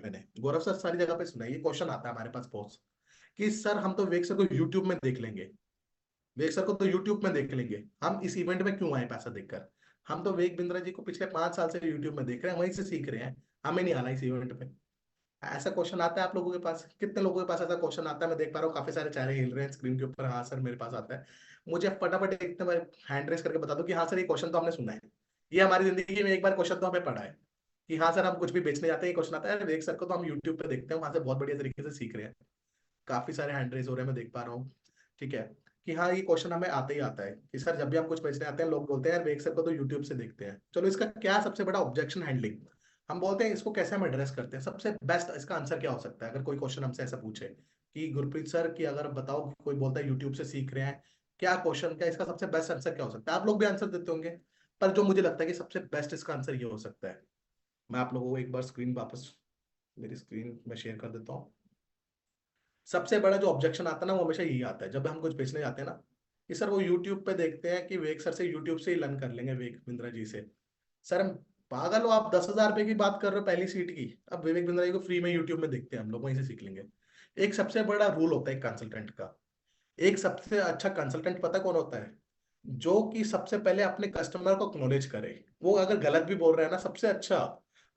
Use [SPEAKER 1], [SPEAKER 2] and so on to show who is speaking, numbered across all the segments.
[SPEAKER 1] मैंने, गौरव सर सारी जगह पे सुना है, ये क्वेश्चन आता है हमारे पास बहुत कि सर हम तो वेग सर को यूट्यूब में देख लेंगे, वेग सर को तो यूट्यूब में देख लेंगे, हम इस इवेंट में क्यों आए पैसा देखकर? हम तो वेग बिंद्रा जी को पिछले 5 साल से यूट्यूब में देख रहे हैं, वहीं से सीख रहे हैं, हमें नहीं आना इस इवेंट पे। ऐसा क्वेश्चन आता है आप लोगों के पास? कितने लोगों के पास ऐसा क्वेश्चन आता है? मैं देख पा रहा हूँ काफी सारे चेहरे हिल रहे हैं स्क्रीन के ऊपर, हाँ सर मेरे पास आता है। मुझे फटाफट एक बार हैंड रेस करके बता दो कि हाँ सर ये क्वेश्चन तो हमने सुना है, ये हमारी जिंदगी में एक बार क्वेश्चन तो हमें पढ़ा है कि हाँ सर हम कुछ भी बेचने जाते हैं ये क्वेश्चन आता है, वेग सर को तो हम यूट्यूब पे देखते हैं, वहां से बहुत बढ़िया तरीके से सीख रहे हैं। काफी सारे हैंड रेस हो रहे हैं, मैं देख पा रहा हूँ। ठीक है, कि हाँ ये क्वेश्चन हमें आता ही आता है कि सर जब भी हम कुछ बेचने आते हैं लोग बोलते हैं यार वेग सर को तो यूट्यूब से देखते हैं। चलो इसका क्या सबसे बड़ा ऑब्जेक्शन हैंडलिंग, हम बोलते हैं इसको कैसे हम एड्रेस करते हैं, सबसे बेस्ट इसका आंसर क्या हो सकता है? अगर कोई क्वेश्चन हमसे ऐसा पूछे कि गुरप्रीत सर की अगर बताओ कि कोई बोलता है यूट्यूब से सीख रहे हैं, क्या क्वेश्चन, क्या इसका सबसे बेस्ट आंसर क्या हो सकता है? आप लोग भी आंसर देते होंगे, पर जो मुझे लगता है कि सबसे बेस्ट इसका आंसर ये हो सकता है, मैं आप लोगों को एक बार स्क्रीन वापस, मेरी स्क्रीन में शेयर कर देता हूँ। सबसे बड़ा जो ऑब्जेक्शन आता है ना वो हमेशा यही आता है जब हम कुछ बेचने जाते हैं ना, कि सर वो यूट्यूब पे देखते हैं कि वेग सर से यूट्यूब से ही लर्न कर लेंगे, वेग बिंद्रा जी से। सर हम पागल हो, आप 10,000 रुपए की बात कर रहे हो पहली सीट की, अब विवेक बिंद्रा जी को फ्री में यूट्यूब में देखते हैं हम लोग, वहीं से सीख लेंगे। एक सबसे बड़ा रूल होता है कंसल्टेंट का, एक सबसे अच्छा कंसल्टेंट पता कौन होता है? जो कि सबसे पहले अपने कस्टमर को एक्नॉलेज करे, वो अगर गलत भी बोल रहा है ना, सबसे अच्छा,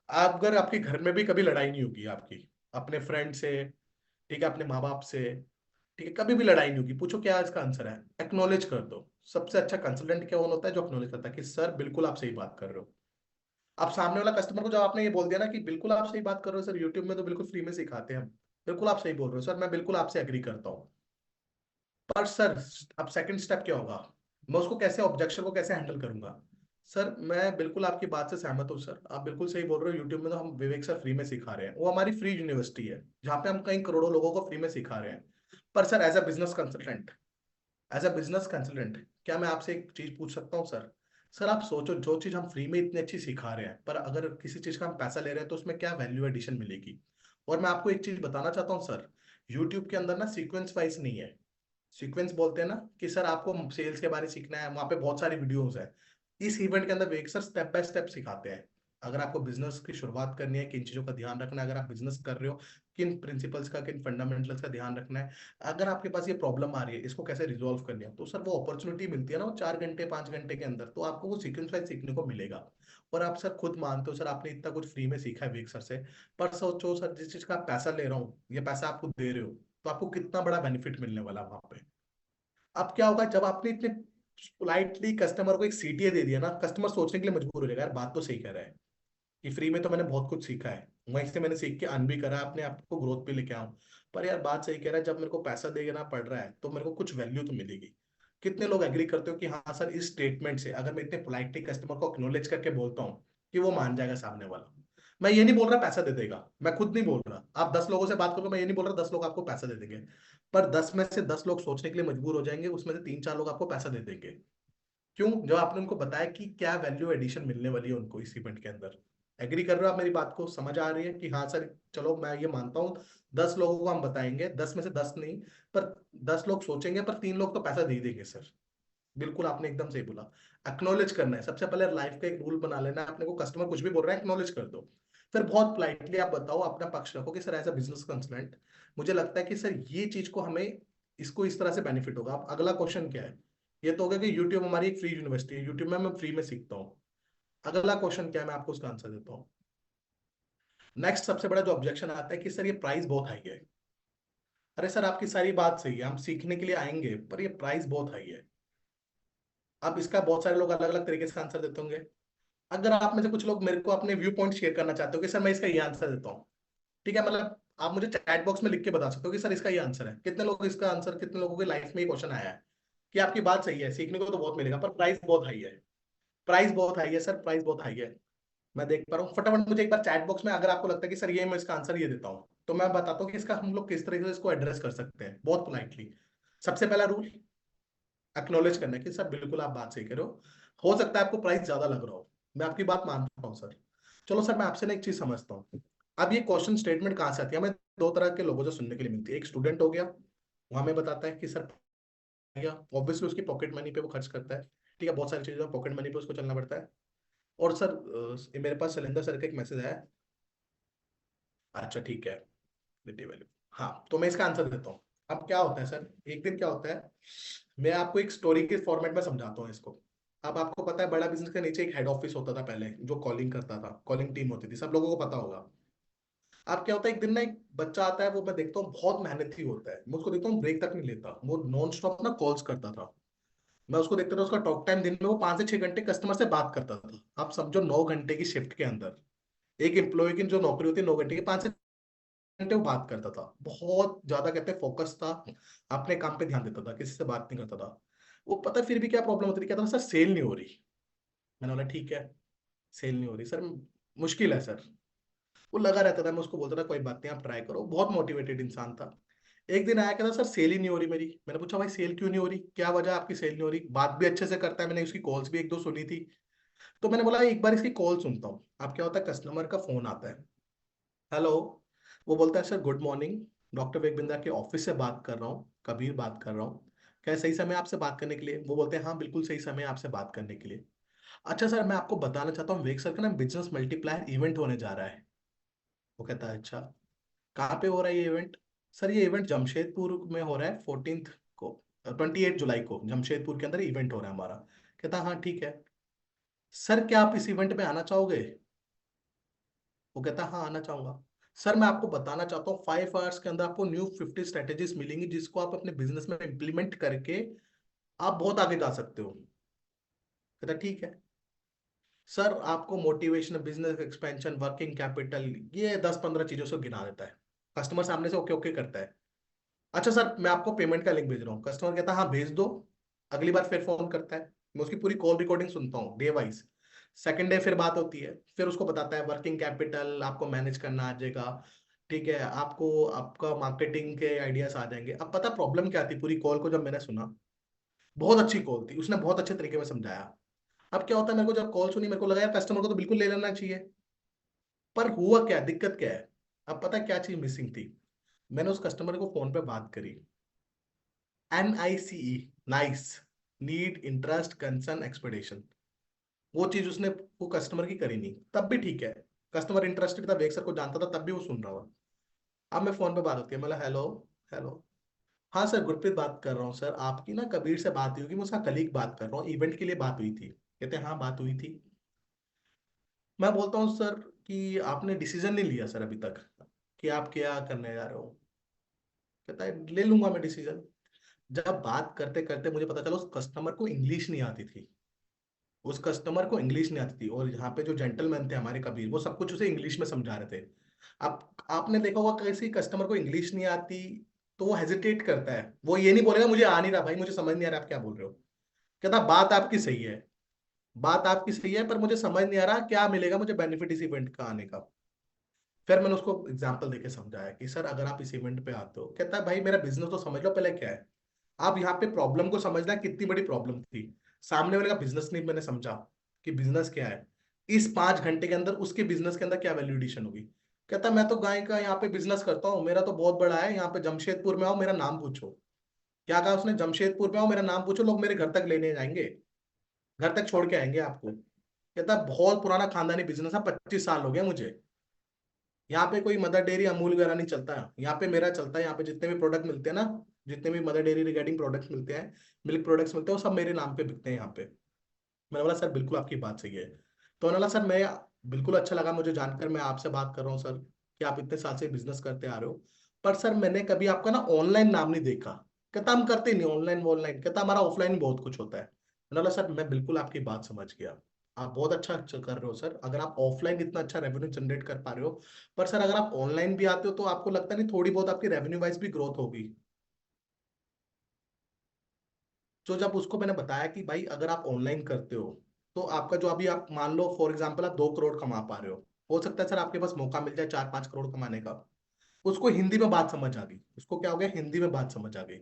[SPEAKER 1] आप अगर आपके घर में भी कभी लड़ाई नहीं होगी आपकी अपने फ्रेंड से, ठीक है, अपने माँ बाप से, ठीक है, कभी भी लड़ाई नहीं होगी, पूछो क्या इसका आंसर है, एक्नॉलेज कर दो। सबसे अच्छा कंसल्टेंट क्या होता है? जो एक्नॉलेज करता है कि सर बिल्कुल आप सही बात कर रहे हो। आप सामने वाला कस्टमर को जब आपने ये बोल दिया ना कि बिल्कुल आप सही बात कर रहे हो सर, यूट्यूब में तो बिल्कुल फ्री में सिखाते हैं हम, बिल्कुल आप सही बोल रहे हो सर, मैं बिल्कुल आपसे एग्री करता हूँ। पर सर अब सेकंड स्टेप क्या होगा? मैं उसको कैसे, ऑब्जेक्शन को कैसे हैंडल करूंगा? सर मैं बिल्कुल आपकी बात से सहमत हूँ सर, आप बिल्कुल सही बोल रहे हो, यूट्यूब में तो हम विवेक सर फ्री में सिखा रहे हैं, वो हमारी फ्री यूनिवर्सिटी है जहाँ पे हम कई करोड़ों लोगों को फ्री में सिखा रहे हैं। पर sir as a business consultant, as a business consultant क्या मैं आपसे एक चीज पूछ सकता हूँ सर? सर आप सोचो, जो चीज हम फ्री में इतनी अच्छी सिखा रहे हैं, पर अगर किसी चीज का हम पैसा ले रहे हैं तो उसमें क्या वैल्यू एडिशन मिलेगी? और मैं आपको एक चीज बताना चाहता हूँ सर, यूट्यूब के अंदर ना सीक्वेंस वाइज नहीं है। सीक्वेंस बोलते हैं ना कि सर आपको सेल्स के बारे में सीखना है, वहां पे बहुत सारी वीडियोस है। इस इवेंट के अंदर वेग सर स्टेप बाय स्टेप सिखाते हैं। अगर आपको बिजनेस की शुरुआत करनी है, किन चीजों का ध्यान रखना है, अगर आप बिजनेस कर रहे हो, किन प्रिंसिपल्स का, किन फंडामेंटल्स का ध्यान रखना है, अगर आपके पास ये प्रॉब्लम आ रही है इसको कैसे रिजॉल्व करनी है, तो सर वो अपॉर्चुनिटी मिलती है ना, वो 4 घंटे 5 घंटे के अंदर, तो आपको वो सीक्वेंस वाइज सीखने को मिलेगा। और आप सर खुद मानते हो सर आपने इतना कुछ फ्री में सीखा है वेग सर से, पर सोचो सर जिस चीज का आप पैसा ले रहा हूँ, ये पैसा आपको दे रहे हो, तो आपको कितना बड़ा बेनिफिट मिलने वाला है वहां पे। अब क्या होगा जब आपने इतने पोलाइटली कस्टमर को एक सीटीए दे दिया ना, कस्टमर सोचने के लिए मजबूर हो जाएगा, यार बात तो सही कह रहा है, कि फ्री में तो मैंने बहुत कुछ सीखा है, वहीं से मैंने सीख के अर्न भी करा, अपने आप को ग्रोथ पे लेके आऊं, पर यार बात सही कह रहा है, जब मेरे को पैसा देना पड़ रहा है तो मेरे को कुछ वैल्यू तो मिलेगी। कितने लोग एग्री करते हो कि हाँ सर इस स्टेटमेंट से अगर मैं इतने पोलाइटली कस्टमर को एक्नोलेज करके बोलता हूँ कि वो मान जाएगा सामने वाला? मैं ये नहीं बोल रहा पैसा दे देगा, मैं खुद नहीं बोल रहा, आप 10 लोगों से बात करो, मैं ये नहीं बोल रहा 10 लोग आपको पैसा दे देंगे, पर 10 में से 10 लोग सोचने के लिए मजबूर हो जाएंगे, उसमें से 3 4 लोग आपको पैसा दे देंगे। क्यों? जब आपने उनको बताया कि क्या वैल्यू एडिशन मिलने वाली है उनको इस इवेंट के अंदर। एग्री कर रहे हो आप? मेरी बात को समझ आ रही है कि हाँ सर चलो मैं ये मानता हूँ, 10 लोगों को हम बताएंगे, 10 में से 10 नहीं, पर 10 लोग सोचेंगे, पर 3 लोग तो पैसा दे ही देंगे सर। बिल्कुल आपने एकदम सही बोला, एक्नोलेज करना है सबसे पहले, लाइफ का एक रूल बना लेना है अपने को, कस्टमर कुछ भी बोल रहा है एक्नोलेज कर दो। फिर बहुत पोलाइटली आप बताओ, अपना पक्ष रखो कि sir as a business consultant मुझे लगता है कि सर ये चीज को हमें, इसको इस तरह से बेनिफिट होगा। अब अगला क्वेश्चन क्या है? ये तो हो गया कि यूट्यूब हमारी एक फ्री यूनिवर्सिटी है, यूट्यूब में मैं फ्री में सीखता हूँ। अगला क्वेश्चन क्या है, मैं आपको उसका आंसर देता हूँ। नेक्स्ट सबसे बड़ा जो ऑब्जेक्शन आता है कि सर ये प्राइस बहुत हाई है। अरे सर आपकी सारी बात सही है, हम सीखने के लिए आएंगे, पर ये प्राइस बहुत हाई है। अब इसका बहुत सारे लोग अलग अलग तरीके से आंसर देते होंगे। अगर आप में से कुछ लोग मेरे को अपने व्यू पॉइंट शेयर करना चाहते हो कि सर मैं इसका ये आंसर देता हूँ, ठीक है, मतलब आप मुझे चैट बॉक्स में लिख के बता सकते हो कि सर इसका ये आंसर है। कितने लोग इसका आंसर, कितने लोगों की लाइफ में ये क्वेश्चन आया है कि आपकी बात सही है, सीखने को तो बहुत मिलेगा पर प्राइस बहुत हाई है? प्राइस बहुत हाई है सर, प्राइस बहुत हाई है। मैं देख पा रहा हूँ, फटाफट मुझे एक बार चैट बॉक्स में, अगर आपको लगता है कि सर ये मैं इसका आंसर ये देता हूँ, तो मैं बताता हूँ कि इसका हम लोग किस तरीके से इसको एड्रेस कर सकते हैं बहुत पोलाइटली। सबसे पहला रूल एक्नोलेज करना है कि सर बिल्कुल आप बात सही करो, हो सकता है आपको प्राइस ज्यादा लग रहा हो, मैं आपकी बात मानता हूँ सर। चलो सर मैं आपसे ना एक चीज समझता हूँ, अब ये क्वेश्चन स्टेटमेंट कहाँ से आती है? हमें दो तरह के लोगों से सुनने के लिए मिलती है। एक स्टूडेंट हो गया, वो हमें बताता है कि सर ऑब्वियसली उसकी पॉकेट मनी पे वो खर्च करता है, ठीक है, बहुत सारी चीजों पॉकेट मनी पे उसको चलना पड़ता है। और सर मेरे पास शैलेंद्र सर का एक मैसेज है, अच्छा ठीक है, वैल्यू। हाँ तो मैं इसका आंसर देता हूँ। अब क्या होता है सर, एक दिन क्या होता है, मैं आपको एक स्टोरी के फॉर्मेट में समझाता हूँ इसको। अब आपको पता है बड़ा बिजनेस के नीचे एक हेड ऑफिस होता था पहले, जो कॉलिंग करता था, कॉलिंग टीम होती थी, सब लोगों को पता होगा। अब क्या होता है, एक दिन ना एक बच्चा आता है, वो मैं देखता हूँ बहुत मेहनती होता है, मैं उसको देखता हूँ ब्रेक तक नहीं लेता, वो नॉन स्टॉप ना कॉल्स करता था। मैं उसको देखता था, उसका टॉक टाइम दिन में वो 5 से 6 घंटे कस्टमर से बात करता था। आप समझो 9 घंटे की शिफ्ट के अंदर एक एम्प्लॉय की जो नौकरी होती है 9 घंटे की, 5 से 6 घंटे वो बात करता था, बहुत ज्यादा कहते हैं फोकस था, अपने काम पे ध्यान देता था, किसी से बात नहीं करता था। वो पता है फिर भी क्या प्रॉब्लम होती थी, कहता था सर सेल नहीं हो रही। मैंने बोला ठीक है, सेल नहीं हो रही सर, मुश्किल है सर। वो लगा रहता था, मैं उसको बोलता था कोई बात नहीं आप ट्राई करो, बहुत मोटिवेटेड इंसान था। एक दिन आया, कहता सर सेल ही नहीं हो रही मेरी। मैंने पूछा भाई सेल क्यों नहीं हो रही, क्या वजह है आपकी सेल नहीं हो रही, बात भी अच्छे से करता है, मैंने उसकी कॉल्स भी एक दो सुनी थी। तो मैंने बोला एक बार इसकी कॉल सुनता हूँ। अब क्या होता है, कस्टमर का फोन आता है, हेलो, वो बोलता है सर गुड मॉर्निंग, डॉक्टर वेग बिंद्रा के ऑफिस से बात कर रहा हूँ, कबीर बात कर रहा हूँ, क्या सही समय है आपसे बात करने के लिए। वो बोलते हैं हाँ बिल्कुल सही समय है आपसे बात करने के लिए। अच्छा सर मैं आपको बताना चाहता हूँ, वेग सर का ना बिजनेस मल्टीप्लायर इवेंट होने जा रहा है। वो कहता है अच्छा, कहाँ पे हो रहा है ये इवेंट। सर ये इवेंट जमशेदपुर में हो रहा है 14th को, 28 जुलाई को जमशेदपुर के अंदर इवेंट हो रहा है हमारा। कहता हाँ ठीक है। सर क्या आप इस इवेंट में आना चाहोगे। वो कहता हाँ आना चाहूंगा। सर मैं आपको बताना चाहता हूँ 5 आवर्स के अंदर आपको न्यू 50 स्ट्रेटेजीज मिलेंगी, जिसको आप अपने बिजनेस में इंप्लीमेंट करके आप बहुत आगे जा सकते हो। कहता ठीक है। सर आपको motivation, business expansion, working capital, ये 10-15 चीजों से गिना देता है। कस्टमर सामने से ओके ओके करता है। अच्छा सर मैं आपको पेमेंट का लिंक भेज रहा हूँ। कस्टमर कहता है हाँ भेज दो। अगली बार फिर फोन करता है, मैं उसकी पूरी कॉल रिकॉर्डिंग सुनता हूँ डे वाइज। सेकंड डे फिर बात होती है, फिर उसको बताता है वर्किंग कैपिटल आपको मैनेज करना आ जाएगा, ठीक है, आपको आपका मार्केटिंग के आइडियाज आ जाएंगे। अब पता प्रॉब्लम क्या थी, पूरी कॉल को जब मैंने सुना, बहुत अच्छी कॉल थी, उसने बहुत अच्छे तरीके में समझाया। अब क्या होता है, मेरे को जब कॉल सुनी, मेरे को लगा यार कस्टमर को तो बिल्कुल ले लेना चाहिए। पर हुआ क्या, दिक्कत क्या है, अब पता है क्या चीज मिसिंग थी। मैंने उस कस्टमर को फोन पे बात करी, NICE, nice, need interest concern expectation, वो चीज उसने वो कस्टमर की करी नहीं, तब भी ठीक है। कस्टमर इंटरेस्टेड था, वेग सर को जानता था, तब भी वो सुन रहा हुआ। अब मैं फोन पे बात होती है, मतलब हेलो, हेलो, हाँ सर गुरप्रीत बात कर रहा हूँ सर, आपकी ना कबीर से बात हुई होगी, मैं उसका कलीग बात कर रहा हूँ, इवेंट के लिए बात हुई थी। कहते हैं हाँ बात हुई थी। मैं बोलता हूँ सर कि आपने डिसीजन नहीं लिया सर अभी तक कि आप क्या करने जा रहे हो। कहता है ले लूंगा मैं डिसीजन। जब बात करते करते मुझे पता चला उस कस्टमर को इंग्लिश नहीं आती थी, उस कस्टमर को इंग्लिश नहीं आती थी, और यहाँ पे जो जेंटलमैन थे हमारे कबीर, वो सब कुछ उसे इंग्लिश में समझा रहे थे। अब आपने देखा होगा किसी कस्टमर को इंग्लिश नहीं आती तो वो हेजिटेट करता है, वो ये नहीं बोलेगा मुझे आ नहीं रहा भाई, मुझे समझ नहीं आ रहा आप क्या बोल रहे हो। कहता बात आपकी सही है, बात आपकी सही है, पर मुझे समझ नहीं आ रहा क्या मिलेगा मुझे बेनिफिट इस इवेंट का आने का। फिर मैंने उसको एग्जाम्पल देके समझाया कि सर अगर आप इस इवेंट पे आते हो, कहता है भाई मेरा बिजनेस तो समझ लो पहले क्या है। आप यहाँ पे प्रॉब्लम को समझना, कितनी बड़ी प्रॉब्लम थी, सामने वाले का बिजनेस नहीं मैंने समझा कि बिजनेस क्या है, इस 5 घंटे के अंदर उसके बिजनेस के अंदर क्या वैल्यू एडिशन होगी। कहता मैं तो गाय का यहाँ पे बिजनेस करता हूँ, मेरा तो बहुत बड़ा है, यहाँ पे जमशेदपुर में आओ मेरा नाम पूछो। क्या कहा उसने, जमशेदपुर में आओ मेरा नाम पूछो, लोग मेरे घर तक लेने जाएंगे, घर तक छोड़ के आएंगे आपको। कहता बहुत पुराना खानदानी बिजनेस है, 25 साल हो गए मुझे, यहाँ पे कोई मदर डेयरी अमूल वगैरह नहीं चलता है, यहाँ पे मेरा चलता है, यहाँ पे जितने भी प्रोडक्ट मिलते हैं ना, जितने भी मदर डेयरी रिगार्डिंग प्रोडक्ट्स मिलते हैं, मिल्क प्रोडक्ट्स मिलते हैं, वो सब मेरे नाम पे बिकते हैं यहाँ पे। मैंने बोला सर बिल्कुल आपकी बात सही है। तो उन्होंने बोला सर मैं बिल्कुल अच्छा लगा मुझे जानकर, मैं आपसे बात कर रहा हूँ सर कि आप इतने साल से बिजनेस करते आ रहे हो, पर सर मैंने कभी आपका ना ऑनलाइन नाम नहीं देखा। कहता हम करते नहीं ऑनलाइन ऑनलाइन, कहता हमारा ऑफलाइन बहुत कुछ होता है। मैंने बोला सर मैं बिल्कुल आपकी बात समझ गया, आप बहुत अच्छा कर रहे हो सर, अगर आप ऑफलाइन इतना अच्छा रेवेन्यू जनरेट कर पा रहे हो, पर सर अगर आप ऑनलाइन भी आते हो तो आपको लगता नहीं थोड़ी बहुत आपकी रेवेन्यू वाइज भी ग्रोथ होगी। तो जब उसको मैंने बताया कि भाई अगर आप ऑनलाइन करते हो तो आपका जो अभी आप मान लो फॉर एग्जांपल आप 2 करोड़ कमा पा रहे हो सकता है सर आपके पास मौका मिल जाए 4-5 करोड़ कमाने का। उसको हिंदी में बात समझ आ गई, उसको क्या हो गया, हिंदी में बात समझ आ गई।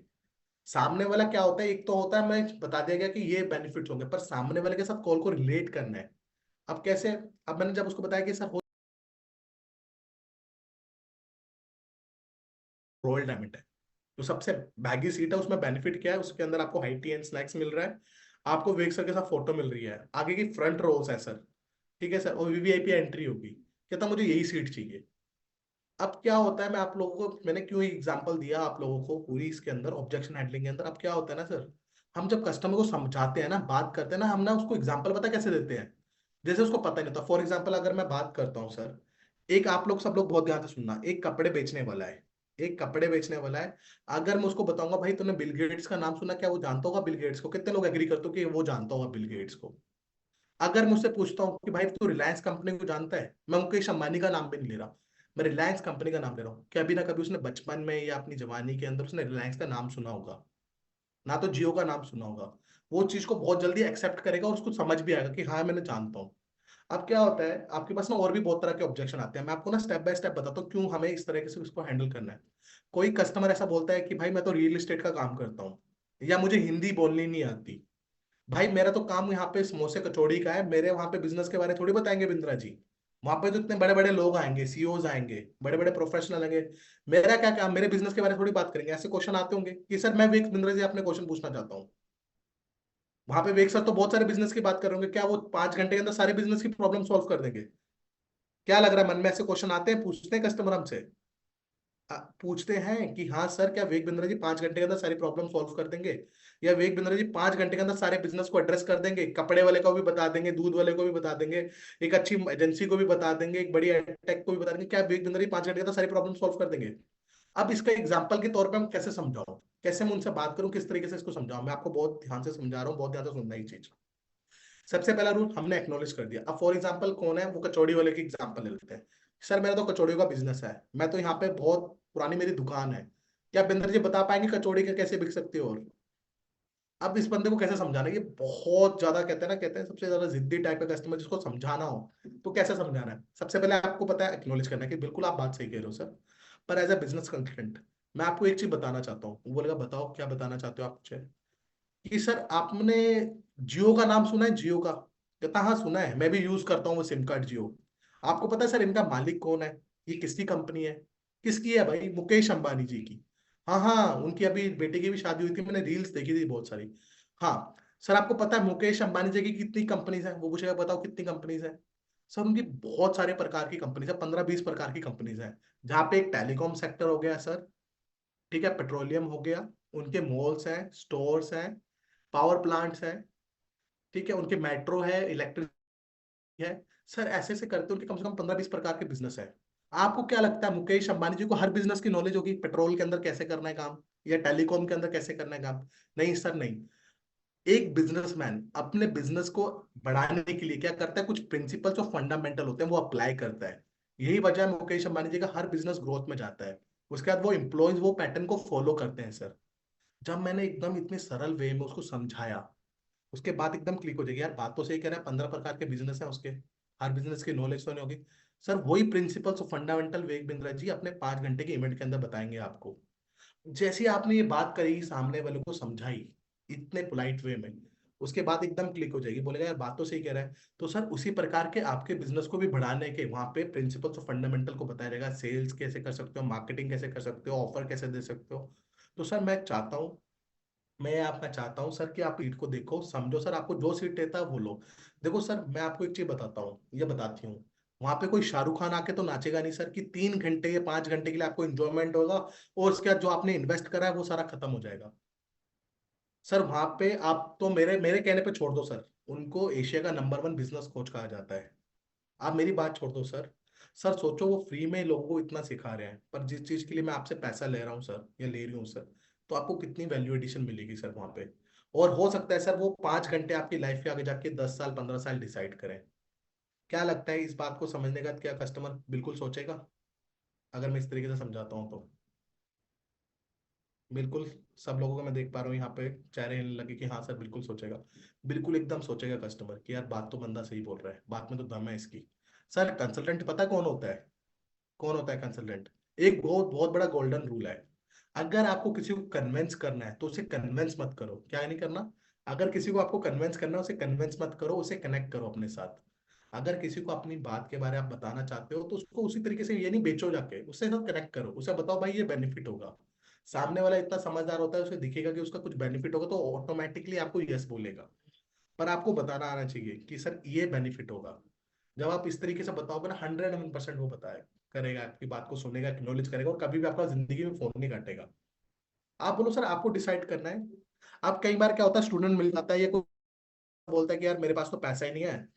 [SPEAKER 1] सामने वाला क्या होता है, एक तो होता है मैं बता दिया गया कि ये बेनिफिट्स होंगे, पर सामने वाले के साथ कॉल को रिलेट करना है। अब कैसे, अब मैंने जब उसको बताया कि सर रॉयल डायमंड है, तो सबसे बैगी सीट है, उसमें बेनिफिट क्या है, उसके अंदर आपको हाई टी एंड स्नैक्स मिल रहा है, आपको वेग सर के साथ फोटो मिल रही है, आगे की फ्रंट रोज है सर, ठीक है सर, और वीवीआईपी एंट्री होगी। कहता मुझे यही सीट चाहिए। अब क्या होता है, मैं आप लोगों को, मैंने क्यों एग्जांपल दिया आप लोगों को पूरी इसके अंदर ऑब्जेक्शन हैंडलिंग के अंदर। अब क्या होता है ना सर, हम जब कस्टमर को समझाते हैं ना, बात करते हैं ना, हम ना उसको एग्जांपल पता कैसे देते हैं, जैसे उसको पता नहीं होता। फॉर एग्जांपल अगर मैं बात करता हूँ सर, एक आप लोग सब लोग बहुत ध्यान से सुनना, एक कपड़े बेचने वाला है, एक कपड़े बेचने वाला है। अगर मैं उसको बताऊंगा भाई तूने बिल गेट्स का नाम सुना, क्या वो जानता होगा बिल गेट्स को? कितने लोग एग्री करते हो कि वो जानता होगा बिल गेट्स को? अगर मुझसे पूछता हूँ कि भाई तू रिलायंस कंपनी को जानता है, मैं मुकेश अंबानी का नाम भी नहीं ले रहा, मैं रिलायंस कंपनी का नाम ले रहा हूँ, कभी ना कभी उसने बचपन में या अपनी जवानी के अंदर उसने रिलायंस का नाम सुना होगा, ना तो जियो का नाम सुना होगा। वो चीज को बहुत जल्दी एक्सेप्ट करेगा और उसको समझ भी आएगा कि हाँ मैंने जानता हूँ। अब क्या होता है आपके पास ना, और भी बहुत तरह के ऑब्जेक्शन आते हैं, मैं आपको ना स्टेप बाय स्टेप बताता हूँ क्यों हमें इस तरीके से उसको हैंडल करना है। कोई कस्टमर ऐसा बोलता है कि भाई मैं तो रियल एस्टेट का काम करता हूँ, या मुझे हिंदी बोलनी नहीं आती। भाई मेरा तो काम यहाँ पे समोसे कचौड़ी का है, मेरे वहां पे बिजनेस के बारे में थोड़ी बताएंगे बिंद्रा जी। वहां पे तो इतने बड़े बड़े लोग आएंगे, सीईओज आएंगे, बड़े बड़े प्रोफेशनल आएंगे, मेरा क्या काम, मेरे बिजनेस के बारे में थोड़ी बात करेंगे। ऐसे क्वेश्चन आते होंगे कि सर मैं विवेक बिंद्रा जी अपने क्वेश्चन पूछना चाहता हूँ। वहां पे विवेक सर तो बहुत सारे बिजनेस की बात कर रहे होंगे, क्या वो 5 घंटे के अंदर सारे बिजनेस की प्रॉब्लम सॉल्व कर देंगे? क्या लग रहा है मन में? ऐसे क्वेश्चन आते हैं, पूछते हैं कस्टमर हमसे, पूछते हैं कि हाँ सर क्या विवेक बिंद्रा जी 5 घंटे के अंदर सारी प्रॉब्लम सॉल्व कर देंगे, या विवेक बिंद्रा जी 5 घंटे के अंदर सारे बिजनेस को एड्रेस कर देंगे, कपड़े वाले को भी बता देंगे, दूध वाले को भी बता देंगे, एक अच्छी एजेंसी को भी बता देंगे, एक बड़ी टेक को भी बता देंगे, क्या विवेक बिंद्रा जी 5 घंटे के अंदर सारी प्रॉब्लम सॉल्व कर देंगे? अब इसका एग्जाम्पल के तौर पर मैं कैसे समझाऊं, कैसे मैं उनसे बात करूं, किस तरीके से इसको समझाऊं? मैं आपको बहुत ध्यान से समझा रहा हूँ, बहुत ध्यान से सुनना ये चीज। सबसे पहला रूल हमने एक्नोलेज कर दिया। अब फॉर एग्जाम्पल कौन है, वो कचौड़ी वाले की एग्जाम्पल ले लेते हैं। सर मेरा तो कचौड़ी का बिजनेस है, मैं तो यहाँ पे बहुत पुरानी मेरी दुकान है, क्या बिंदर जी बता पाएंगे कचौड़ी का कैसे बिक सकती है? और अब इस बंदे को कैसे समझाना, ये बहुत ज्यादा कहते हैं ना, कहते हैं सबसे ज्यादा जिद्दी टाइप का कस्टमर, जिसको समझाना हो तो कैसे समझाना है? सबसे पहले आपको पता है एक्नोलेज करना है कि बिल्कुल आप बात सही कह रहे हो सर, पर एज ए बिजनेस कंसल्टेंट मैं आपको एक चीज बताना चाहता हूँ। वो बोलेगा बताओ क्या बताना चाहते हो आप मुझे? कि सर आपने जियो का नाम सुना है, जियो का? कहता हाँ सुना है, मैं भी यूज करता हूँ वो सिम कार्ड जियो। आपको पता है सर इनका मालिक कौन है, ये किसकी कंपनी है? किसकी है भाई? मुकेश अंबानी जी की। हाँ हाँ, उनकी अभी बेटे की भी शादी हुई थी, मैंने रील्स देखी थी बहुत सारी। हाँ सर आपको पता है मुकेश अंबानी जी की कितनी कंपनीज है? वो पूछेगा बताओ कितनी कंपनीज है? सर उनकी बहुत सारे प्रकार की कंपनीज है, 15-20 प्रकार की कंपनीज है, जहाँ पे एक टेलीकॉम सेक्टर हो गया सर, ठीक है, पेट्रोलियम हो गया, उनके मॉल्स हैं, स्टोर्स हैं, पावर प्लांट्स हैं, ठीक है, उनके मेट्रो है, इलेक्ट्रिक है। सर ऐसे ऐसे करते उनके कम से कम 15-20 प्रकार के बिजनेस है। आपको क्या लगता है मुकेश अंबानी जी को हर बिजनेस की नॉलेज होगी, पेट्रोल के अंदर कैसे करना है काम, या टेलीकॉम के अंदर कैसे करना है काम? नहीं सर नहीं। एक बिजनेसमैन अपने बिजनेस को बढ़ाने के लिए क्या करता है, कुछ प्रिंसिपल्स और फंडामेंटल होते हैं वो अप्लाई करता है। यही वजह है मुकेश अंबानी जी का हर बिजनेस ग्रोथ में जाता है। उसके बाद वो एम्प्लॉयज वो पैटर्न को फॉलो करते हैं सर। जब मैंने एकदम इतने सरल वे में उसको समझाया, उसके बाद एकदम क्लिक हो जाएगी यार, बात तो सही कह रहा है, 15 प्रकार के बिजनेस है उसके, हर बिजनेस की नॉलेज तो नहीं होगी। सर वही प्रिंसिपल्स फंडामेंटल वेग बिंद्रा जी अपने 5 घंटे के इवेंट के अंदर बताएंगे आपको। जैसे ही आपने ये बात करी, सामने वाले को समझाई इतने पोलाइट वे में, उसके बाद एकदम क्लिक हो जाएगी, बोलेगा यार बात तो सही कह रहा है। तो सर उसी प्रकार के आपके बिजनेस को भी बढ़ाने के वहां पे प्रिंसिपल्स और फंडामेंटल को बताया जाएगा, सेल्स कैसे कर सकते हो, मार्केटिंग कैसे कर सकते हो, ऑफर कैसे दे सकते हो। तो सर मैं चाहता हूँ, मैं आपका चाहता हूँ सर कि आप सीट को देखो समझो सर, आपको जो सीट देता है वो लो। देखो सर मैं आपको एक चीज बताता हूँ, ये बताती हूँ, वहां पे कोई शाहरुख खान आके तो नाचेगा नहीं सर कि 3 घंटे या 5 घंटे के लिए आपको इंजॉयमेंट होगा, और उसके बाद जो आपने इन्वेस्ट करा है वो सारा खत्म हो जाएगा। सर वहां पे आप तो मेरे मेरे कहने पे छोड़ दो सर, उनको एशिया का नंबर 1 बिजनेस कोच कहा जाता है। आप मेरी बात छोड़ दो सर। सर सोचो वो फ्री में लोगों को इतना सिखा रहे हैं, पर जिस चीज के लिए मैं आपसे पैसा ले रहा हूँ सर, या ले रही हूँ सर, तो आपको कितनी वैल्यू एडिशन मिलेगी सर वहां पे? और हो सकता है सर वो 5 घंटे आपकी लाइफ के आगे जाके 10 साल 15 साल डिसाइड करें। क्या लगता है इस बात को समझने का क्या कस्टमर बिल्कुल सोचेगा, अगर मैं इस तरीके से समझाता हूँ तो? बिल्कुल। सब लोगों को मैं देख पा रहा हूँ यहाँ पे चेहरे हिलने लगे कि हाँ सर बिल्कुल सोचेगा। बिल्कुल एकदम सोचेगा कस्टमर कि यार बात तो बंदा सही बोल रहा है, बात में तो दम है इसकी। सर कंसल्टेंट पता है कौन होता है? कौन होता है कंसल्टेंट? एक बहुत बहुत बड़ा गोल्डन रूल है, अगर आपको किसी को कन्विंस करना है तो उसे कन्विंस मत करो। क्या नहीं करना? अगर किसी को आपको कन्विंस करना है उसे कन्विंस मत करो, उसे कनेक्ट करो अपने साथ। अगर किसी को अपनी बात के बारे में आप बताना चाहते हो तो उसको उसी तरीके से ये नहीं बेचो, जाके उससे साथ कनेक्ट करो, उसे बताओ भाई ये बेनिफिट होगा। सामने वाला इतना समझदार होता है, उसे दिखेगा कि उसका कुछ बेनिफिट होगा तो ऑटोमेटिकली आपको यस बोलेगा। पर आपको बताना आना चाहिए कि सर ये बेनिफिट होगा। जब आप इस तरीके से बताओगे ना, 101% वो बताए करेगा, आपकी बात को सुनेगा, एक्नॉलेज करेगा, और कभी भी आपका जिंदगी में फोन नहीं काटेगा। आप बोलो सर, आपको डिसाइड करना है। अब कई बार क्या होता है, स्टूडेंट मिल जाता है, ये कोई बोलता है कि यार मेरे पास तो पैसा ही नहीं है,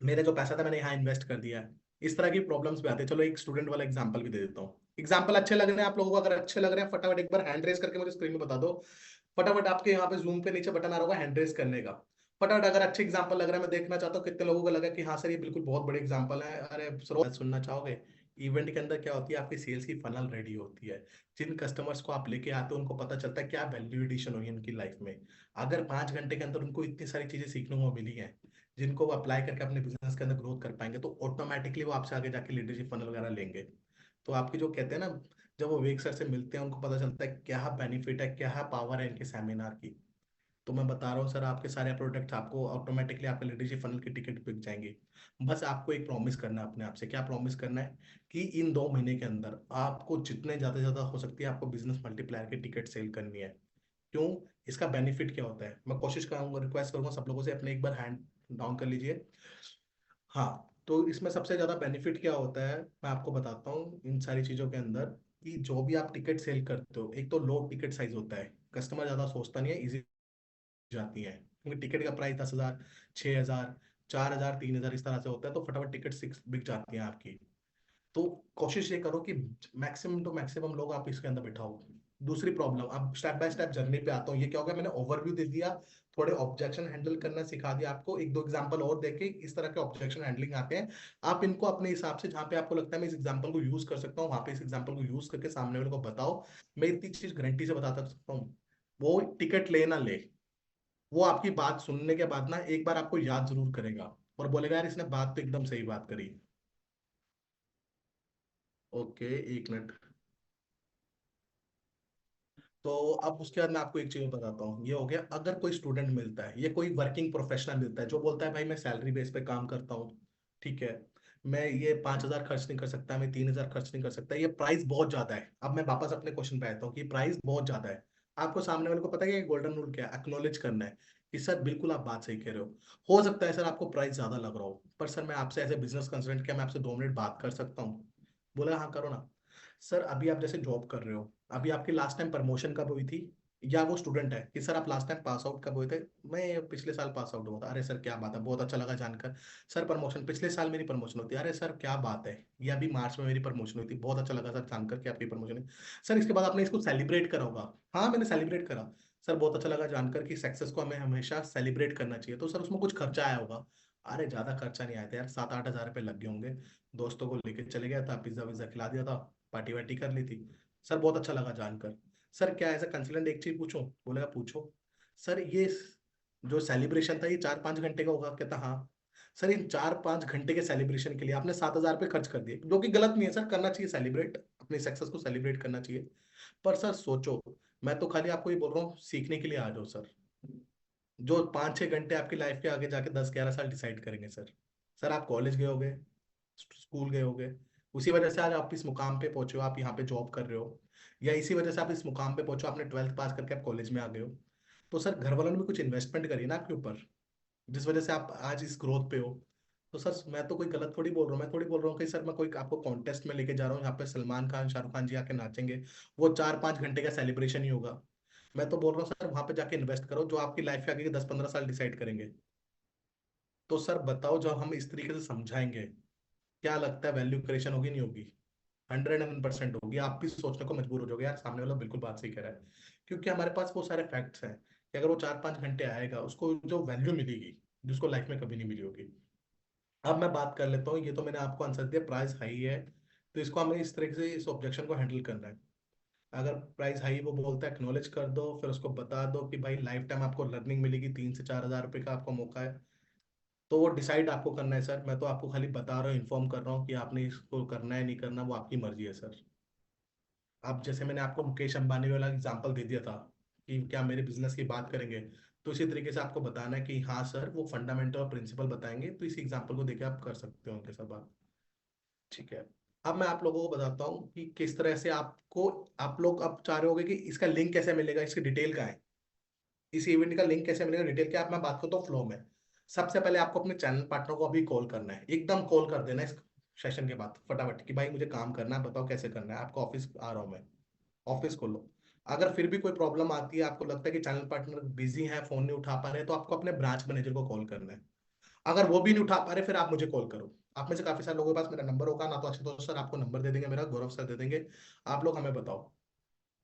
[SPEAKER 1] मेरा जो पैसा था मैंने यहाँ इन्वेस्ट कर दिया है। इस तरह की प्रॉब्लम्स भी आते हैं। चलो एक स्टूडेंट वाला एग्जांपल भी दे देता हूँ। एग्जांपल अच्छे लग रहे हैं आप लोगों को? अगर अच्छे लग रहे हैं फटाफट एक बार हैंड रेस करके मुझे स्क्रीन में बता दो। फटाफट आपके यहाँ पे जूम पे नीचे बटन आ रहा होगा हैंड रेस करने का। फटाफट अगर अच्छे एग्जांपल लग रहा है, मैं देखना चाहता हूँ कितने लोगों को लगा कि हाँ सर ये बिल्कुल बहुत बड़े एग्जांपल है। अरे सर सुनना चाहोगे? इवेंट के अंदर क्या होती है, आपकी सेल्स की फनल रेडी होती है। जिन कस्टमर्स को आप लेके आते हो उनको पता चलता है क्या वैल्यू एडिशन हुई है उनकी लाइफ में। अगर 5 घंटे के अंदर उनको इतनी सारी चीजें सीखने को मिली हैं जिनको वो अप्लाई करके अपने बिजनेस के अंदर ग्रोथ कर पाएंगे, तो ऑटोमेटिकली वो आपसे आगे जाके लीडरशिप फनल वगैरह लेंगे। तो आपकी जो कहते हैं ना, जब वो वेग सर से मिलते हैं उनको पता चलता है क्या बेनिफिट है, क्या पावर है इनके सेमिनार की। तो मैं बता रहा हूँ सर, आपके सारे प्रोडक्ट्स आपको ऑटोमेटिकली आपके लीडरशिप फनल की टिकट बिक जाएंगे। बस आपको एक प्रॉमिस करना है अपने आप से। क्या प्रॉमिस करना है? कि इन 2 महीने के अंदर आपको जितने ज्यादा से ज्यादा हो सकती है आपको बिजनेस मल्टीप्लायर की टिकट सेल करनी है। क्यों? इसका बेनिफिट क्या होता है? मैं कोशिश करूंगा, रिक्वेस्ट करूंगा सब लोगों से, अपने एक बार हैंड डाउन कर लीजिए। हाँ, तो इसमें सबसे ज्यादा बेनिफिट क्या होता है मैं आपको बताता हूँ इन सारी चीजों के अंदर। कि जो भी आप टिकट सेल करते हो, एक तो लो टिकट साइज होता है, कस्टमर ज्यादा सोचता नहीं है, इजी जाती है, क्योंकि टिकट का प्राइस 10,000, 6,000, 4,000, 3,000 इस तरह से होता है, तो फटाफट टिकट सिक्स बिक जाती है आपकी। तो कोशिश ये करो कि मैक्सिमम टू मैक्सिमम लोग आप इसके अंदर बिठाओ। दूसरी प्रॉब्लम, अब स्टेप बाय स्टेप जर्नी पे आता हूँ। ये क्या होगा, मैंने ओवरव्यू दे दिया, थोड़े ऑब्जेक्शन हैंडल करना सिखा दिया आपको, एक दो एग्जांपल और देके इस तरह के ऑब्जेक्शन हैंडलिंग आते हैं। आप इनको अपने हिसाब से, जहां पे आपको लगता है मैं इस एग्जांपल को यूज कर सकता हूँ, वहां पे इस एग्जांपल को यूज करके सामने वाले को बताओ। मैं इतनी चीज गारंटी से बता सकता हूँ, वो टिकट ले ना ले, वो आपकी बात सुनने के बाद ना एक बार आपको याद जरूर करेगा और बोलेगा यार इसने बात तो एकदम सही बात करी। Okay, 1 minute. तो अब उसके बाद मैं आपको एक चीज बताता हूँ। ये हो गया, अगर कोई स्टूडेंट मिलता है या कोई वर्किंग प्रोफेशनल मिलता है जो बोलता है भाई मैं सैलरी बेस पे काम करता हूँ, ठीक है, मैं ये 5,000 खर्च नहीं कर सकता, मैं 3,000 खर्च नहीं कर सकता, ये प्राइस बहुत ज्यादा है। अब मैं वापस अपने क्वेश्चन पे आता हूँ कि प्राइस बहुत ज्यादा है। आपको सामने वाले को पता है कि गोल्डन रूल क्या है, एक्नोलेज करना है कि सर बिल्कुल आप बात सही कह रहे हो सकता है सर आपको प्राइस ज्यादा लग रहा हो, पर सर मैं आपसे एज ए बिजनेस कंसल्टेंट, क्या मैं आपसे 2 मिनट बात कर सकता हूँ? बोला हाँ करो ना। सर अभी आप जैसे जॉब कर रहे हो, अभी आपकी लास्ट टाइम प्रमोशन कब हुई थी? या वो स्टूडेंट है कि सर आप लास्ट टाइम पास आउट कब हुए थे? मैं पिछले साल पास आउट हुआ था। अरे सर क्या बात है, बहुत अच्छा लगा जानकर। सर प्रमोशन पिछले साल मेरी प्रमोशन होती है। अरे सर क्या बात है, ये अभी मार्च में मेरी प्रमोशन हुई थी, बहुत अच्छा लगा सर जानकर कि आपकी प्रमोशन है। सर इसके बाद आपने इसको सेलिब्रेट करा होगा। हाँ मैंने सेलिब्रेट करा। सर बहुत अच्छा लगा जानकर कि सक्सेस को हमें हमेशा सेलिब्रेट करना चाहिए। तो सर उसमें कुछ खर्चा आया होगा? अरे ज्यादा खर्चा नहीं आया था यार, 7-8 हज़ार रुपये लग गए होंगे। दोस्तों को लेके चले गया था, पिज्जा विज्जा खिला दिया था, पार्टी वार्टी कर ली थी। सर बहुत अच्छा लगा जानकर। सर क्या एज अ कंसल्टेंट एक चीज पूछूं? बोलेगा पूछो। सर ये जो सेलिब्रेशन था ये 4-5 घंटे का होगा? कहता हाँ। सर इन 4-5 घंटे के सेलिब्रेशन के लिए आपने 7,000 रुपये खर्च कर दिए, जो कि गलत नहीं है सर, करना चाहिए सेलिब्रेट, अपनी सक्सेस को सेलिब्रेट करना चाहिए। पर सर सोचो, मैं तो खाली आपको ये बोल रहा हूँ सीखने के लिए आ जाओ सर। जो 5-6 घंटे आपकी लाइफ के आगे जाके 10-11 साल डिसाइड करेंगे सर। सर आप कॉलेज गए होगे, स्कूल गए होगे, उसी वजह से आज आप इस मुकाम पे पहुंचे हो, आप यहाँ पे जॉब कर रहे हो, या इसी वजह से आप इस मुकाम पे पहुंचे हो, आपने 12th पास करके आप कॉलेज में आ गए हो। तो सर घर वालों ने भी कुछ इन्वेस्टमेंट करी ना आपके ऊपर, जिस वजह से आप आज इस ग्रोथ पे हो। तो सर मैं तो कोई गलत थोड़ी बोल रहा हूँ, मैं थोड़ी बोल रहा हूँ कि सर मैं कोई आपको कॉन्टेस्ट में लेके जा रहा हूँ, यहाँ पे सलमान खान शाहरुख खान जी आके नाचेंगे, वो 4-5 घंटे का सेलिब्रेशन ही होगा। मैं तो बोल रहा हूँ सर वहां पे जाके इन्वेस्ट करो, जो आपकी लाइफ के आगे के 10-15 साल डिसाइड करेंगे। तो सर बताओ, जब हम इस तरीके से समझाएंगे, क्या लगता है वैल्यू क्रिएशन होगी नहीं होगी? 101% होगी। आप भी सोचने को मजबूर हो जाओगे यार सामने वाला बिल्कुल बात सही कह रहा है। क्योंकि हमारे पास वो सारे फैक्ट्स हैं कि अगर वो 4-5 घंटे आएगा उसको जो वैल्यू मिलेगी, जिसको लाइफ में कभी नहीं मिली होगी। अब मैं बात कर लेता हूँ, ये तो मैंने आपको आंसर दिया, प्राइस हाई है, तो इसको हमें इस तरीके से इस ऑब्जेक्शन को हैंडल करना है। अगर प्राइस हाई वो बोलता है, एक्नॉलेज कर दो, फिर उसको बता दो कि भाई लाइफ टाइम आपको लर्निंग मिलेगी, 3 से 4 हज़ार रुपये का आपको मौका है। तो वो डिसाइड आपको करना है सर, मैं तो आपको खाली बता रहा हूँ, इन्फॉर्म कर रहा हूँ कि आपने इसको करना है नहीं करना, वो आपकी मर्जी है सर। अब जैसे मैंने आपको मुकेश अंबानी वाला एग्जांपल दे दिया था कि क्या मेरे बिजनेस की बात करेंगे, तो इसी तरीके से आपको बताना है कि हाँ सर वो फंडामेंटल और प्रिंसिपल बताएंगे, तो इसी एग्जांपल को देके आप कर सकते हो उनके साथ बात। ठीक है। अब मैं आप लोगों को बताता हूँ कि किस तरह से आपको, आप लोग अब चाह रहे होगे कि इसका लिंक कैसे मिलेगा, इसकी डिटेल का है, इस इवेंट का लिंक कैसे मिलेगा, डिटेल क्या, आप मैं बात करता हूँ फ्लो में। सबसे पहले आपको अपने चैनल पार्टनर को अभी कॉल करना है, एकदम कॉल कर देना है। सेशन के बाद फटाफट कि भाई मुझे काम करना है, बताओ कैसे करना है, आपका ऑफिस आ रहा हूँ मैं, ऑफिस खोलो। अगर फिर भी कोई प्रॉब्लम आती है, आपको लगता है कि चैनल पार्टनर बिजी है, फोन नहीं उठा पा रहे, तो आपको अपने ब्रांच मैनेजर को कॉल करना है। अगर वो भी नहीं उठा पा रहे, फिर आप मुझे कॉल करो। आप में से काफी सारे लोगों के पास मेरा नंबर होगा ना, तो अच्छे दोस्त सर आपको नंबर दे देंगे, मेरा गौरव सर दे देंगे। आप लोग हमें बताओ,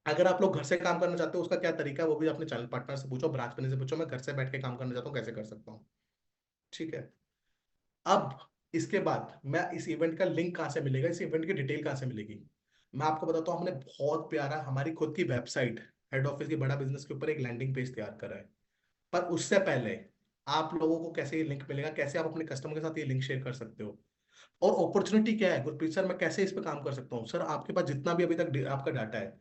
[SPEAKER 1] अगर आप लोग घर से काम करना चाहते हो उसका क्या तरीका है, वो भी अपने चैनल पार्टनर से पूछो, ब्रांच मैनेजर से पूछो, मैं घर से बैठ के काम करना चाहता हूँ, कैसे कर सकता हूँ। ठीक है। अब इसके बाद मैं इस इवेंट का लिंक कहाँ से मिलेगा, इस इवेंट की डिटेल कहाँ से मिलेगी, मैं आपको बताता हूँ। हमने बहुत प्यारा हमारी खुद की वेबसाइट, हेड ऑफिस की बड़ा बिजनेस के ऊपर एक लैंडिंग पेज तैयार करा है। पर उससे पहले आप लोगों को कैसे ये लिंक मिलेगा, कैसे आप अपने कस्टमर के साथ ये लिंक शेयर कर सकते हो, और अपॉर्चुनिटी क्या है गुरप्रीत सर, मैं कैसे इस पे काम कर सकता हूँ। सर आपके पास जितना भी अभी तक आपका डाटा है,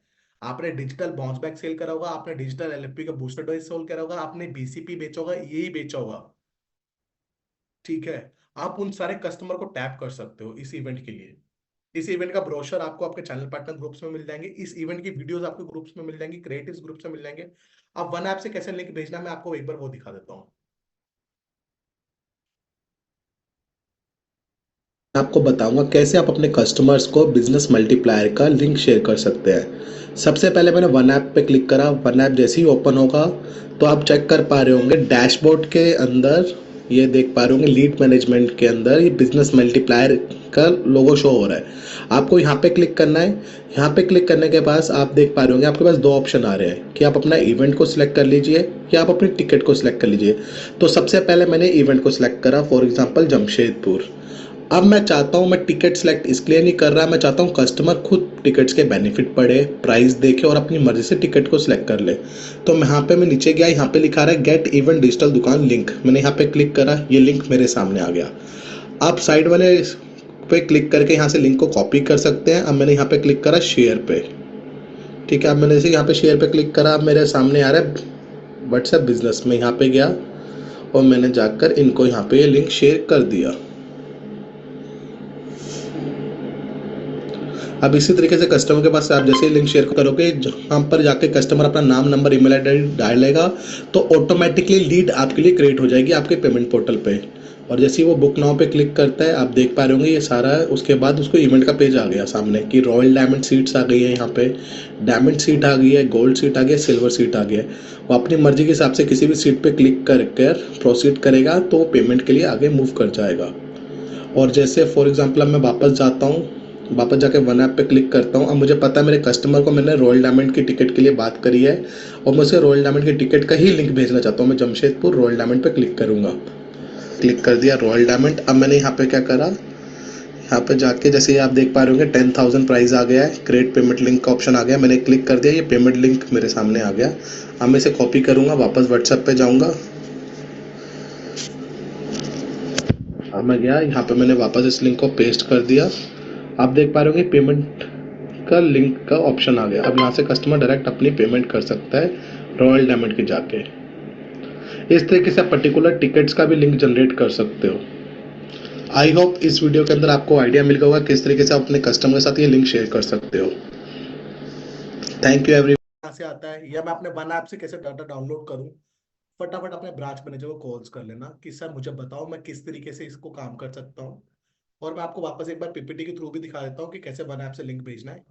[SPEAKER 1] आपने डिजिटल बाउंस बैक सेल करा होगा, आपने डिजिटल एलएफपी का बूस्टर डोज सेल करा होगा, आपने बीसीपी बेचा होगा, यही बेचा होगा। ठीक है। आप उन सारे कस्टमर को टैप कर सकते हो इस इवेंट के लिए। इस इवेंट का ब्रोशर आपको आपके चैनल पार्टनर ग्रुप्स में मिल जाएंगे, इस इवेंट की वीडियोस आपको ग्रुप्स में मिल जाएंगी, क्रिएटिव्स ग्रुप्स में मिल जाएंगे। अब वन ऐप से कैसे लिंक भेजना है, मैं आपको एक बार वो दिखा देता हूँ। आपको बताऊंगा कैसे आप अपने कस्टमर्स को बिजनेस मल्टीप्लायर का लिंक शेयर कर सकते हैं। सबसे पहले मैंने वन ऐप पे क्लिक करा, वन ऐप जैसे ही ओपन होगा तो आप चेक कर पा रहे होंगे डैशबोर्ड के अंदर, ये देख पा रहे होंगे लीड मैनेजमेंट के अंदर ये बिजनेस मल्टीप्लायर का लोगो शो हो रहा है। आपको यहाँ पे क्लिक करना है। यहाँ पे क्लिक करने के बाद आप देख पा रहे होंगे आपके पास दो ऑप्शन आ रहे हैं कि आप अपना इवेंट को सिलेक्ट कर लीजिए या आप अपनी टिकट को सिलेक्ट कर लीजिए। तो सबसे पहले मैंने इवेंट को सिलेक्ट करा, फॉर एग्जाम्पल जमशेदपुर। अब मैं चाहता हूँ, मैं टिकट सेलेक्ट इसलिए नहीं कर रहा, मैं चाहता हूँ कस्टमर खुद टिकट्स के बेनिफिट पढ़े, प्राइस देखे और अपनी मर्जी से टिकट को सिलेक्ट कर ले। तो मैं यहाँ पे मैं नीचे गया, यहाँ पे लिखा रहा है गेट इवेंट डिजिटल दुकान लिंक, मैंने यहाँ पे क्लिक करा, ये लिंक मेरे सामने आ गया। आप साइड वाले पे क्लिक करके यहाँ से लिंक को कॉपी कर सकते हैं। अब मैंने यहाँ पे क्लिक करा शेयर पे। ठीक है, अब मैंने जैसे यहाँ पे शेयर पे क्लिक करा, अब मेरे सामने आ रहा है व्हाट्सएप बिजनेस में, यहाँ पे गया और मैंने जाकर इनको यहाँ पे ये लिंक शेयर कर दिया। अब इसी तरीके से कस्टमर के पास आप जैसे ही लिंक शेयर करोगे, जहाँ पर जाके कस्टमर अपना नाम, नंबर, ईमेल आईडी डालेगा तो ऑटोमेटिकली लीड आपके लिए क्रिएट हो जाएगी आपके पेमेंट पोर्टल पे। और जैसे ही वो बुक नाउ पे क्लिक करता है, आप देख पा रहे होंगे ये सारा है। उसके बाद उसको इवेंट का पेज आ गया सामने कि रॉयल डायमंड सीट्स आ गई है, यहाँ पे डायमंड सीट आ गई है, गोल्ड सीट आ गई है, सिल्वर सीट आ गया है। वो अपनी मर्जी के हिसाब से किसी भी सीट पे क्लिक कर प्रोसीड करेगा तो पेमेंट के लिए आगे मूव कर जाएगा। और जैसे फॉर एग्जांपल अब मैं वापस जाता हूँ, वापस जाके वन ऐप पे क्लिक करता हूँ। अब मुझे पता है मेरे कस्टमर को मैंने रॉयल डायमंड की टिकट के लिए बात करी है और मैं उसे रॉयल डायमंड की टिकट का ही लिंक भेजना चाहता हूँ। मैं जमशेदपुर रॉयल डायमंड पे क्लिक करूँगा, क्लिक कर दिया रॉयल डायमंड। अब मैंने यहाँ पे क्या करा, यहाँ पे जाके जैसे आप देख पा रहे होंगे 10,000 प्राइस आ गया है, क्रिएट पेमेंट लिंक का ऑप्शन आ गया, मैंने क्लिक कर दिया, ये पेमेंट लिंक मेरे सामने आ गया। अब मैं इसे कॉपी करूँगा, वापस व्हाट्सएप पे जाऊँगा। अब मैं गया यहाँ पे, मैंने वापस इस लिंक को पेस्ट कर दिया। आप देख पा रहे होंगे पेमेंट का लिंक का ऑप्शन आ गया। अब यहाँ से कस्टमर डायरेक्ट अपनी पेमेंट कर सकता है रॉयल डायमंड के जाके। इस तरीके से आप पर्टिकुलर टिकट्स का भी लिंक जनरेट कर सकते हो। आई होप इस वीडियो के अंदर आपको आइडिया मिल गया होगा किस तरीके से आप अपने कस्टमर के साथ ये लिंक शेयर कर सकते हो। Thank you every. कहाँ से आता है, या मैं अपने वन ऐप से कैसे डाटा डाउनलोड करूँ, फटाफट अपने ब्रांच मैनेजर को कॉल्स कर लेना कि सर मुझे बताओ मैं किस तरीके से इसको काम कर सकता हूँ। और मैं आपको वापस एक बार पीपीटी के थ्रू भी दिखा देता हूँ कि कैसे वन ऐप से लिंक भेजना है।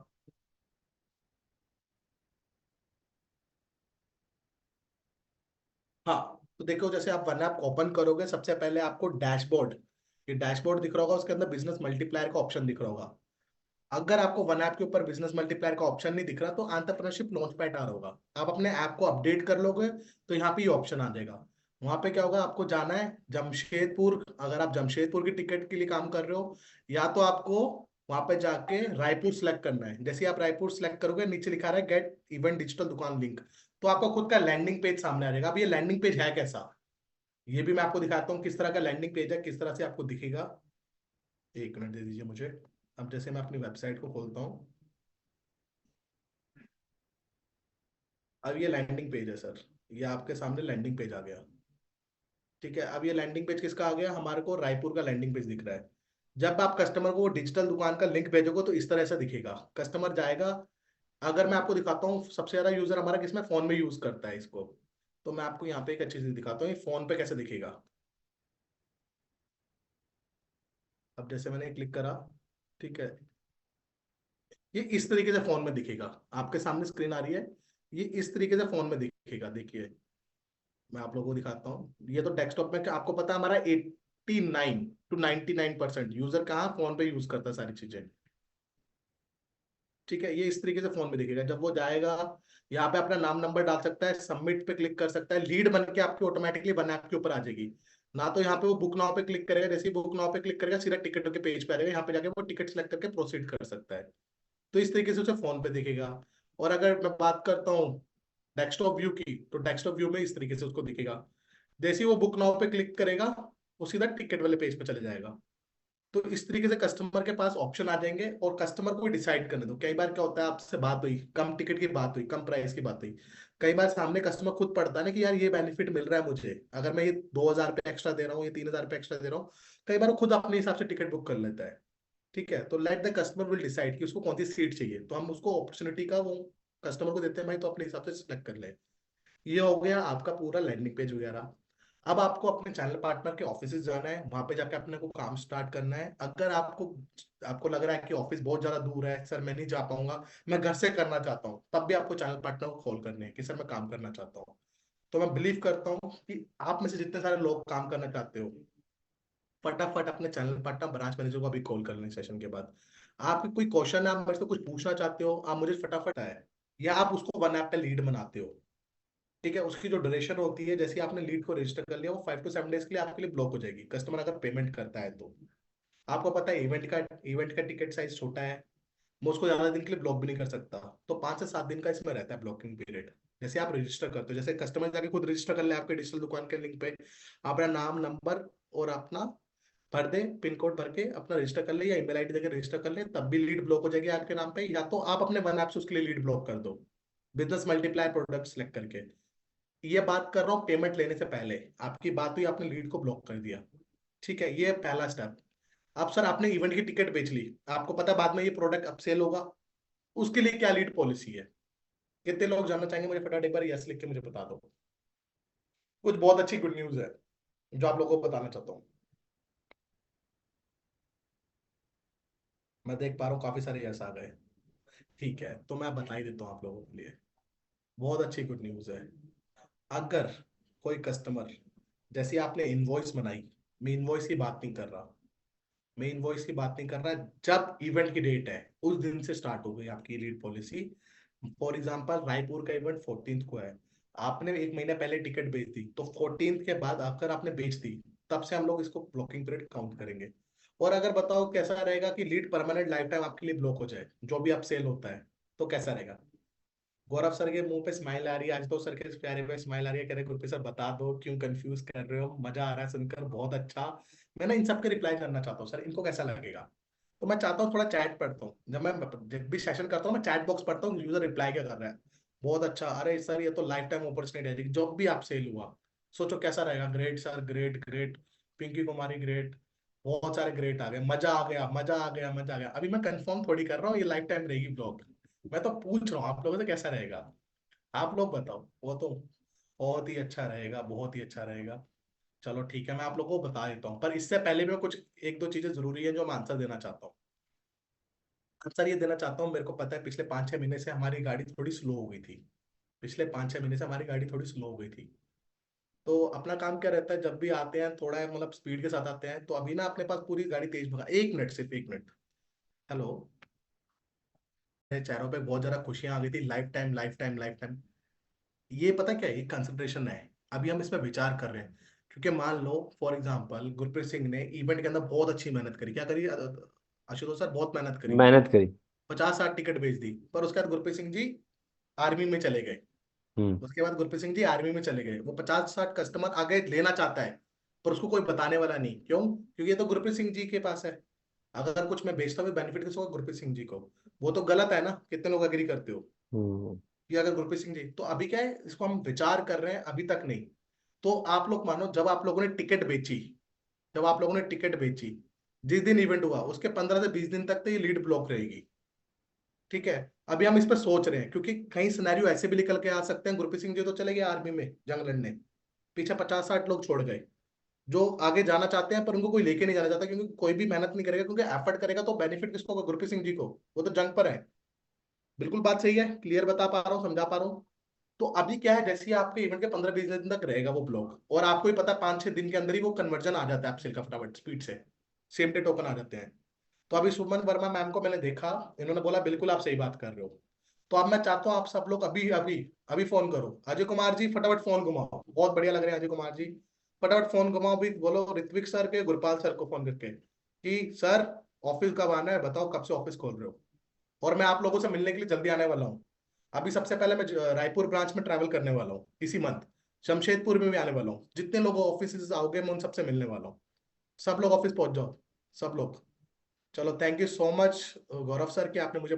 [SPEAKER 1] हाँ, तो देखो जैसे आप वन ऐप ओपन करोगे, सबसे पहले आपको डैशबोर्ड, ये डैशबोर्ड दिख रहा होगा, उसके अंदर बिजनेस मल्टीप्लायर का ऑप्शन दिख रहा होगा। अगर आपको वन ऐप के ऊपर बिजनेस मल्टीप्लायर का ऑप्शन नहीं दिख रहा तो एंटरप्रेन्योरशिप लॉन्च पैड आ रहा होगा, आप अपने ऐप को अपडेट कर लोगे तो यहाँ पे ये ऑप्शन आ जाएगा। वहां पे क्या होगा, आपको जाना है जमशेदपुर, अगर आप जमशेदपुर की टिकट के लिए काम कर रहे हो, या तो आपको वहां पे जाके रायपुर सिलेक्ट करना है। जैसे ही आप रायपुर सिलेक्ट करोगे, नीचे लिखा रहा है गेट इवेंट डिजिटल दुकान लिंक, तो आपको खुद का लैंडिंग पेज सामने आ जाएगा। अब ये लैंडिंग पेज है कैसा, ये भी मैं आपको दिखाता हूँ किस तरह का लैंडिंग पेज है, किस तरह से आपको दिखेगा। एक मिनट दे दीजिए मुझे। अब जैसे मैं अपनी वेबसाइट को खोलता हूँ, अब ये लैंडिंग पेज है सर, ये आपके सामने लैंडिंग पेज आ गया। ठीक है, अब ये लैंडिंग पेज किसका आ गया, हमारे को रायपुर का लैंडिंग पेज दिख रहा है। जब आप कस्टमर को डिजिटल दुकान का लिंक भेजोगे तो इस तरह से दिखेगा, कस्टमर जाएगा। अगर मैं आपको दिखाता हूँ सबसे ज्यादा यूजर हमारा किसमें फोन में यूज करता है इसको, तो मैं आपको यहाँ पे एक अच्छी चीज दिखाता हूँ, ये फोन पे कैसे दिखेगा। अब जैसे मैंने क्लिक करा, ठीक है, ये इस तरीके से फोन में दिखेगा। आपके सामने स्क्रीन आ रही है, ये इस तरीके से फोन में दिखेगा। देखिए मैं आप लोगों को दिखाता हूँ, ये तो डेस्कटॉप में आपको पता है हमारा 89 to 99% यूजर कहाँ फोन पे यूज करता है सारी चीजें। ठीक है, ये इस तरीके से फोन में दिखेगा। जब वो जाएगा, यहाँ पे अपना नाम नंबर डाल सकता है, सबमिट पे क्लिक कर सकता है, लीड बन के आपकी ऑटोमेटिकली वन ऐप के ऊपर आ जाएगी। ना तो यहाँ पे वो बुक नाउ पे क्लिक करेगा, जैसे ही बुक नाउ पे क्लिक करेगा सीधा टिकट के पेज पे आ जाएगा, यहाँ पे जाके वो टिकट सेलेक्ट करके प्रोसीड कर सकता है। तो इस तरीके से उसे फोन पे दिखेगा। और अगर मैं बात करता हूँ डेस्कटॉप व्यू की, तो डेस्कटॉप व्यू में इस तरीके से उसको दिखेगा। जैसे ही वो बुक नाउ पे क्लिक करेगा, वो सीधा टिकट वाले पेज पे चले जाएगा। तो इस तरीके से कस्टमर के पास ऑप्शन आ जाएंगे, और कस्टमर को डिसाइड करने दो। कई बार क्या होता है, आपसे बात हुई, कम टिकट की बात हुई, कम प्राइस की बात हुई, कई बार सामने कस्टमर खुद पढ़ता है ना कि यार ये बेनिफिट मिल रहा है मुझे, अगर मैं ये 2,000 रुपये एक्स्ट्रा दे रहा हूँ, ये 3,000 रुपये एक्स्ट्रा दे रहा हूँ, कई बार वो खुद अपने हिसाब से टिकट बुक कर लेता है। ठीक है, तो let the customer will decide कि उसको कौन सी सीट चाहिए, तो हम उसको अपॉर्चुनिटी का वो कस्टमर को देते हैं, भाई तो अपने हिसाब से सिलेक्ट कर ले। ये हो गया आपका पूरा लैंडिंग पेज वगैरह। अब आपको अपने चैनल पार्टनर के ऑफिस जाना है, वहां पे जाके अपने को काम स्टार्ट करना है। अगर आपको आपको लग रहा है कि ऑफिस बहुत ज्यादा दूर है, सर मैं नहीं जा पाऊंगा, मैं घर से करना चाहता हूँ, तब भी आपको चैनल पार्टनर को कॉल करने हैं कि सर मैं काम करना चाहता हूँ। तो मैं बिलीव करता हूँ कि आप में से जितने सारे लोग काम करना चाहते हो, फटाफट अपने चैनल पार्टनर ब्रांच मैनेजर को अभी कॉल कर लें सेशन के बाद। आपकी कोई क्वेश्चन है, आप मेरे से कुछ पूछना चाहते हो, आप मुझे फटाफट आए, या आप उसको वन ऐप पे लीड बनाते हो। ठीक है, उसकी जो ड्यूरेशन होती है, जैसे आपने लीड को रजिस्टर कर लिया, वो 5 to 7 डेज के लिए आपके लिए ब्लॉक हो जाएगी, कस्टमर अगर पेमेंट करता है तो। आपको पता है इवेंट का टिकट साइज छोटा है, मैं उसको ज्यादा दिन के लिए ब्लॉक भी नहीं कर सकता। तो 5 से 7 दिन का इसमें रहता है ब्लॉकिंग पीरियड। जैसे आप रजिस्टर करते हो, जैसे कस्टमर जाके खुद रजिस्टर कर ले आपके डिजिटल दुकान के लिंक पे, अपना नाम नंबर और अपना भर दे, पिन कोड भर के अपना रजिस्टर कर ले, या ईमेल आईडी देकर रजिस्टर कर ले, तब भी लीड ब्लॉक हो जाएगी आपके नाम पे। या तो आप अपने वन ऐप से उसके लिए लीड ब्लॉक कर दो, बिजनेस मल्टीप्लाई प्रोडक्ट सेलेक्ट करके। ये बात कर रहा हूँ पेमेंट लेने से पहले, आपकी बात हुई, आपने लीड को ब्लॉक कर दिया। ठीक है, ये पहला स्टेप। अब सर आपने इवेंट की टिकट बेच ली, आपको पता है बाद में ये प्रोडक्ट अब सेल होगा, उसके लिए क्या लीड पॉलिसी है? कितने लोग जानना चाहेंगे? मुझे फटाफट एक बार यस लिख के मुझे बता दो। कुछ बहुत अच्छी गुड न्यूज है जो आप लोगों को बताना चाहता हूँ। मैं देख पा रहा हूँ काफी सारे यस आ गए। ठीक है, तो मैं बता ही देता हूँ आप लोगों के लिए, बहुत अच्छी गुड न्यूज है। अगर कोई कस्टमर, जैसे आपने इनवॉइस बनाई, मैं इनवॉइस की बात नहीं कर रहा, मैं इनवॉइस की बात नहीं कर रहा, जब इवेंट की डेट है उस दिन से स्टार्ट हो गई आपकी lead policy. For example Raipur का इवेंट 14th को है, आपने एक महीना पहले टिकट बेच दी, तो 14th के बाद अगर आपने बेच दी, तब से हम लोग इसको ब्लॉकिंग पीरियड काउंट करेंगे। और अगर बताओ कैसा रहेगा कि लीड परमानेंट लाइफ टाइम आपके लिए ब्लॉक हो जाए, जो भी आप सेल होता है, तो कैसा रहेगा? गौरव सर के मुंह पे स्माइल आ रही है, आज तो सर के प्यारे पे स्माइल आ रही है, कह रहे गुरप्रीत सर बता दो क्यों कंफ्यूज कर रहे हो, मजा आ रहा है सुनकर, बहुत अच्छा। मैं ना इन सब के रिप्लाई करना चाहता हूँ, सर इनको कैसा लगेगा? तो मैं चाहता हूँ थोड़ा चैट पढ़ता हूँ, जब भी सेशन करता हूँ मैं चैट बॉक्स पढ़ता हूँ यूजर रिप्लाई क्या कर रहा है। बहुत अच्छा, अरे सर ये तो लाइफ टाइम अपॉर्चुनिटी है, जो भी आप सेल हुआ, सोचो कैसा रहेगा। Great sir, great great, Pinky Kumari great, बहुत सारे ग्रेट आ गए, मजा आ गया, मजा आ गया, मजा आ गया। अभी मैं कंफर्म थोड़ी कर रहा हूँ ये लाइफ टाइम रहेगी ब्लॉग, मैं तो पूछ रहा हूँ आप लोगों से कैसा रहेगा। आप लोग बताओ, वो तो बहुत ही अच्छा रहेगा, बहुत ही अच्छा रहेगा। चलो ठीक है, मैं आप लोगों को बता देता हूँ, पर इससे पहले भी मैं कुछ एक दो चीजें जरूरी है जो मैं आंसर देना चाहता हूँ। आंसर ये देना चाहता हूँ, मेरे को पता है पिछले 5-6 महीने से हमारी गाड़ी थोड़ी स्लो हो गई थी, पिछले 5-6 महीने से हमारी गाड़ी थोड़ी स्लो हो गई थी। तो अपना काम क्या रहता है, जब भी आते हैं थोड़ा मतलब स्पीड के साथ आते हैं, तो अभी ना अपने पास पूरी गाड़ी तेज भगा, 1 मिनट, सिर्फ 1 मिनट। हेलो, मेरे चेहरों पे बहुत ज्यादा खुशियां आ गई थी, life time, life time, life time. ये पता क्या है, ये कंसिडरेशन है, अभी हम इसमें विचार कर रहे हैं। क्योंकि मान लो फॉर एग्जांपल गुरप्रीत सिंह ने इवेंट के अंदर बहुत अच्छी मेहनत करी, क्या करी आशुतोष सर, बहुत मेहनत करी,
[SPEAKER 2] मेहनत करी।
[SPEAKER 1] 50-60 टिकट बेच दी, पर उसके बाद गुरप्रीत सिंह जी आर्मी में चले गए।
[SPEAKER 2] हम्म।
[SPEAKER 1] उसके बाद गुरप्रीत सिंह जी आर्मी में चले गए, वो 50-60 कस्टमर आगे लेना चाहता है, पर उसको कोई बताने वाला नहीं, क्यों? क्योंकि ये तो गुरप्रीत सिंह जी के पास है। अगर कुछ मैं बेचता हूँ बेनिफिट किसको? गुरप्रीत सिंह जी को। वो तो गलत है ना, कितने लोग एग्री करते हो?
[SPEAKER 2] हम्म।
[SPEAKER 1] कि अगर गुरप्रीत सिंह जी, तो अभी क्या है, इसको हम विचार कर रहे हैं, अभी तक नहीं। तो आप लोग मानो, जब आप लोगों ने टिकट बेची, जब आप लोगों ने टिकट बेची, जिस दिन इवेंट हुआ उसके 15 से 20 दिन तक तो ये लीड ब्लॉक रहेगी। ठीक है, अभी हम इस पर सोच रहे हैं, क्योंकि कई सिनेरियो ऐसे भी निकल के आ सकते हैं, गुरप्रीत सिंह जी तो चले गए आर्मी में जंग लड़ने, पीछे 50-60 लोग छोड़ गए, जो आगे जाना चाहते हैं पर उनको कोई लेके नहीं जाना चाहता, क्योंकि कोई भी मेहनत नहीं करेगा, क्योंकि एफर्ट करेगा तो बेनिफिट किसको होगा? गुरप्रीत सिंह जी को। वो तो जंग पर है। बिल्कुल बात सही है, क्लियर बता पा रहा हूँ, समझा पा रहा हूँ। तो अभी क्या है, जैसे ही आपके इवेंट के 15-20 दिन तक रहेगा वो ब्लॉग, और आपको ही पता है 5-6 दिन के अंदर ही वो कन्वर्जन आ जाता है आपसे का फटाफट स्पीड से, सेम डे टोकन आ जाते हैं। तो अभी सुमन वर्मा मैम को मैंने देखा, इन्होंने बोला बिल्कुल आप सही बात कर रहे हो। तो अब मैं चाहता हूँ आप सब लोग अभी अभी अभी फोन करो, अजय कुमार जी फटाफट फोन घुमाओ, बहुत बढ़िया लग रहे हैं अजय कुमार जी। फटाफट फोन घुमाओ भी, बोलो ऋत्विक सर के, गुरपाल सर को फोन करके कि सर ऑफिस कब आना है, बताओ कब से ऑफिस खोल रहे हो। और मैं आप लोगों से मिलने के लिए जल्दी आने वाला हूँ। अभी सबसे पहले मैं रायपुर ब्रांच में ट्रैवल करने वाला हूँ इसी मंथ। जमशेदपुर में भी आने वाला हूँ, जितने लोग ऑफिस आओगे मैं उन सबसे मिलने वाला हूँ। सब लोग ऑफिस पहुंच जाओ, सब लोग। चलो thank you so much Gaurav sir कि आपने मुझे